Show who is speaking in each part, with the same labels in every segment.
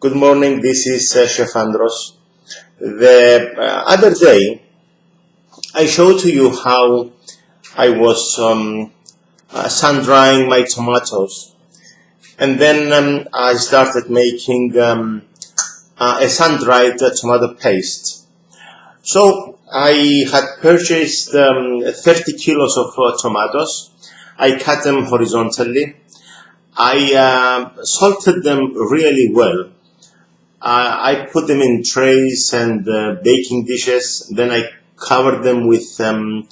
Speaker 1: Good morning, this is Chef Andros. The other day, I showed to you how I was sun-drying my tomatoes, and then I started making a sun-dried tomato paste. So I had purchased 30 kilos of tomatoes. I cut them horizontally. I salted them really well. I put them in trays and baking dishes. Then I covered them with a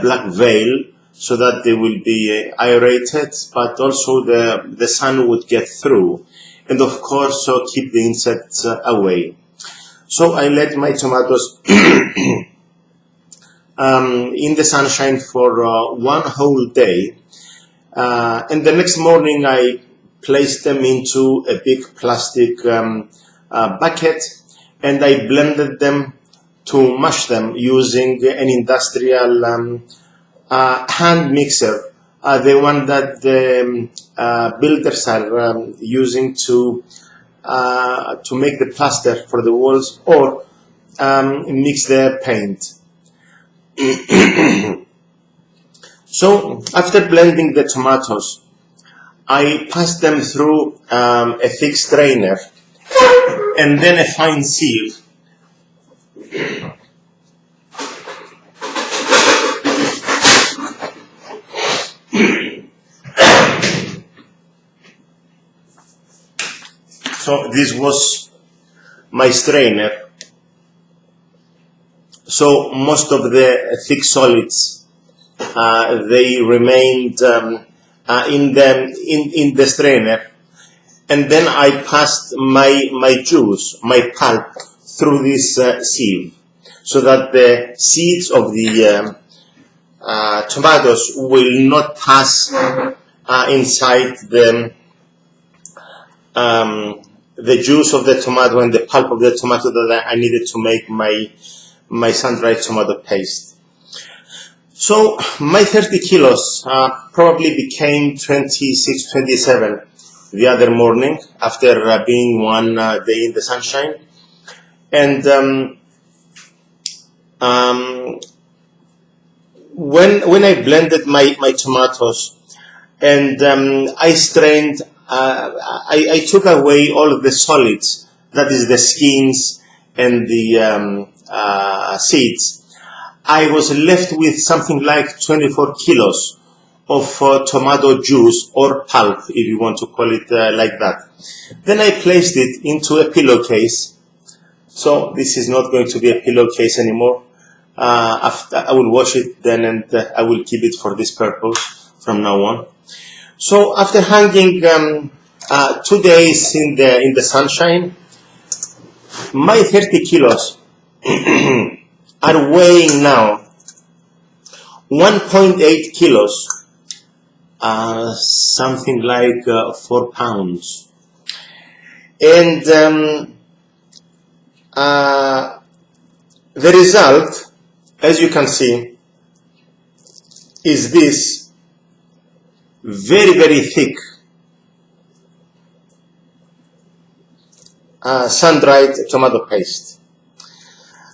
Speaker 1: black veil so that they will be aerated, but also the sun would get through, and of course so keep the insects away. So I let my tomatoes in the sunshine for one whole day, and the next morning I placed them into a big plastic bucket, and I blended them to mash them using an industrial hand mixer, the one that the builders are using to make the plaster for the walls or mix the paint. So after blending the tomatoes, I passed them through a thick strainer and then a fine sieve. So this was my strainer. So most of the thick solids they remained in the strainer, and then I passed my juice, my pulp, through this sieve, so that the seeds of the tomatoes will not pass inside the juice of the tomato and the pulp of the tomato that I needed to make my sun-dried tomato paste. So my 30 kilos probably became 26, 27 the other morning after being one day in the sunshine. And when I blended my tomatoes and I strained, I took away all of the solids, that is the skins and the seeds. I was left with something like 24 kilos of tomato juice or pulp, if you want to call it like that. Then I placed it into a pillowcase. So this is not going to be a pillowcase anymore. After I will wash it then, and I will keep it for this purpose from now on. So after hanging 2 days in the sunshine, my 30 kilos are weighing now 1.8 kilos, something like 4 pounds. And the result, as you can see, is this very, very thick sun-dried tomato paste.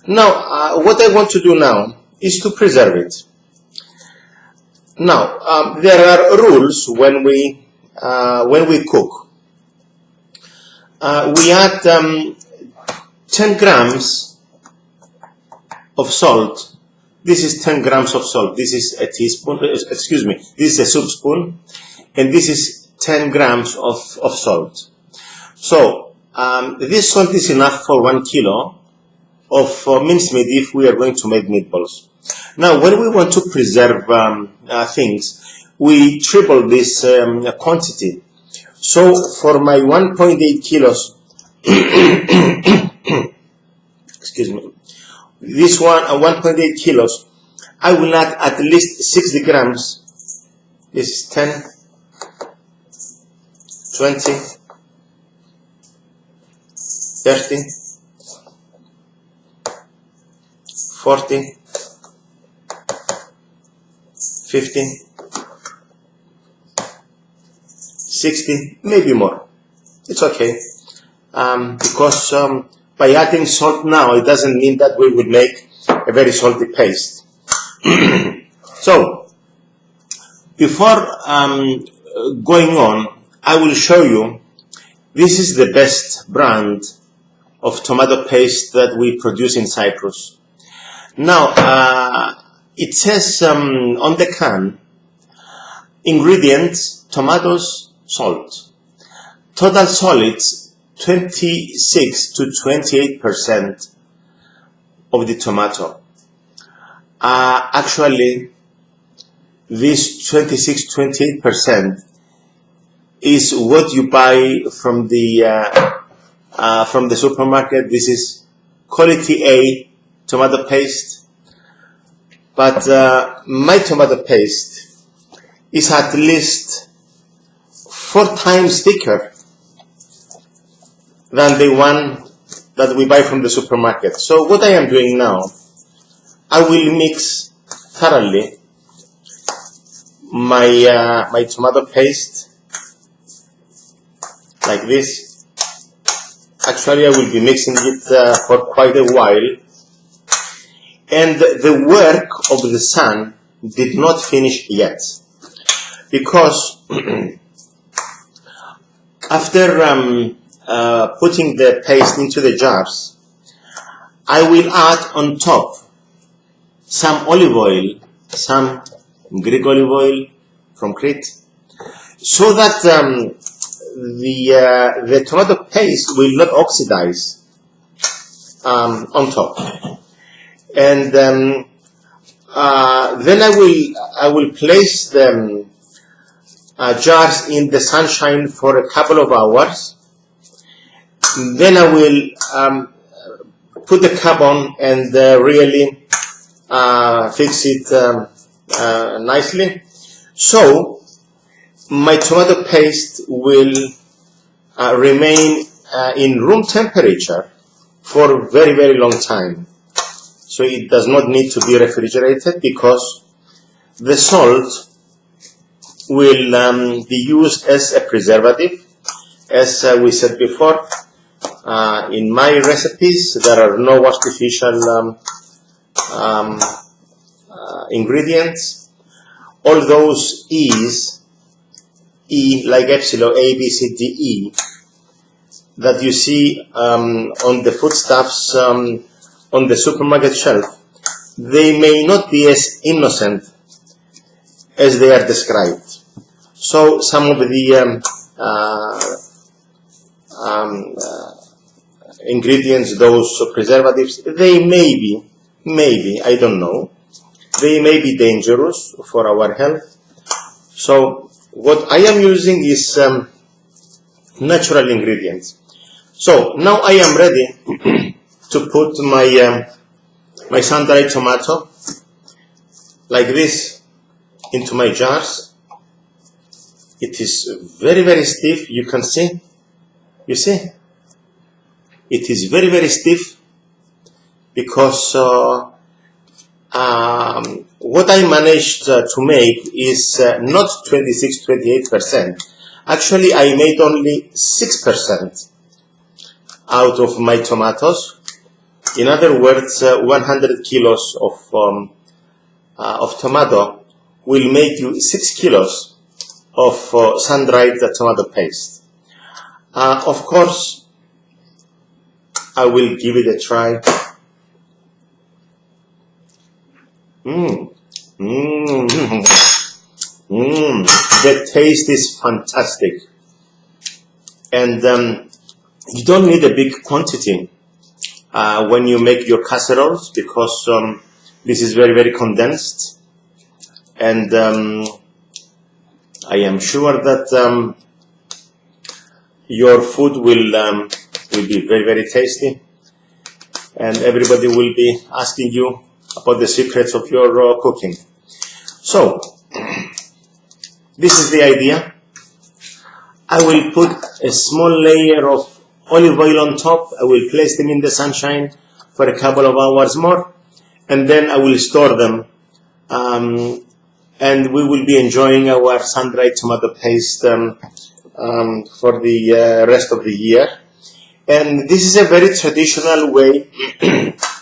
Speaker 1: Now, what I want to do now is to preserve it. Now, there are rules when we cook. We add 10 grams of salt. This is 10 grams of salt. This is a teaspoon. Excuse me. This is a soup spoon, and this is 10 grams of salt. So this salt is enough for 1 kilo of mincemeat if we are going to make meatballs. Now, when we want to preserve things, we triple this quantity. So for my 1.8 kilos, excuse me, this one 1.8 kilos, I will add at least 60 grams. This is 10, 20, 30, 40, 50, 60, maybe more. It's okay. because by adding salt now, it doesn't mean that we will make a very salty paste. So, before going on, I will show you, this is the best brand of tomato paste that we produce in Cyprus. Now, it says on the can, ingredients, tomatoes, salt. Total solids, 26 to 28% of the tomato. Actually, this 26-28% is what you buy from the supermarket. This is quality A tomato paste, but my tomato paste is at least 4 times thicker than the one that we buy from the supermarket. So what I am doing now, I will mix thoroughly my tomato paste like this. Actually, I will be mixing it for quite a while, and the work of the sun did not finish yet, because after putting the paste into the jars, I will add on top some olive oil, some Greek olive oil from Crete, so that the tomato paste will not oxidize on top. And then I will place the jars in the sunshine for a couple of hours. Then I will put the cap on and really fix it nicely. So my tomato paste will remain in room temperature for a very, very long time. So it does not need to be refrigerated, because the salt will be used as a preservative. As we said before, in my recipes there are no artificial ingredients. All those E's, E like epsilon, A, B, C, D, E, that you see on the foodstuffs on the supermarket shelf, they may not be as innocent as they are described. So some of the ingredients, those preservatives, they may be, I don't know, they may be dangerous for our health. So what I am using is natural ingredients. So now I am ready to put my sun-dried tomato like this into my jars. It is very, very stiff. You can see. You see? It is very, very stiff, because what I managed to make is not 26-28%. Actually, I made only 6% out of my tomatoes. In other words, 100 kilos of tomato will make you 6 kilos of sun-dried tomato paste. Of course, I will give it a try. The taste is fantastic, and you don't need a big quantity when you make your casseroles, because this is very, very condensed, and I am sure that your food will be very, very tasty, and everybody will be asking you about the secrets of your cooking. So this is the idea. I will put a small layer of olive oil on top. I will place them in the sunshine for a couple of hours more, and then I will store them, and we will be enjoying our sun-dried tomato paste for the rest of the year. And this is a very traditional way.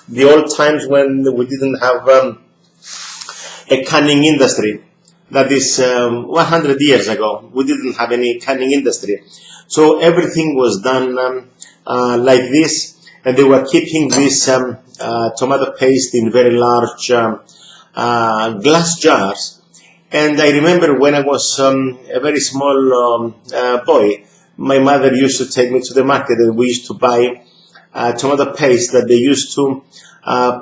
Speaker 1: The old times when we didn't have a canning industry. That is 100 years ago. We didn't have any canning industry. So everything was done like this, and they were keeping this tomato paste in very large glass jars. And I remember when I was a very small boy, my mother used to take me to the market, and we used to buy tomato paste that they used to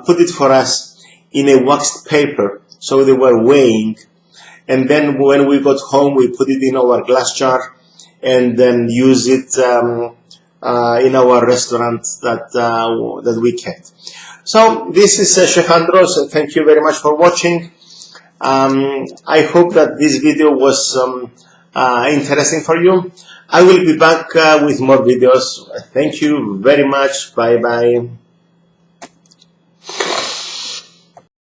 Speaker 1: put it for us in a waxed paper. So they were weighing, and then when we got home, we put it in our glass jar and then use it in our restaurant that we kept. So this is Chef Andros, and thank you very much for watching. I hope that this video was interesting for you. I will be back with more videos. Thank you very much. Bye bye.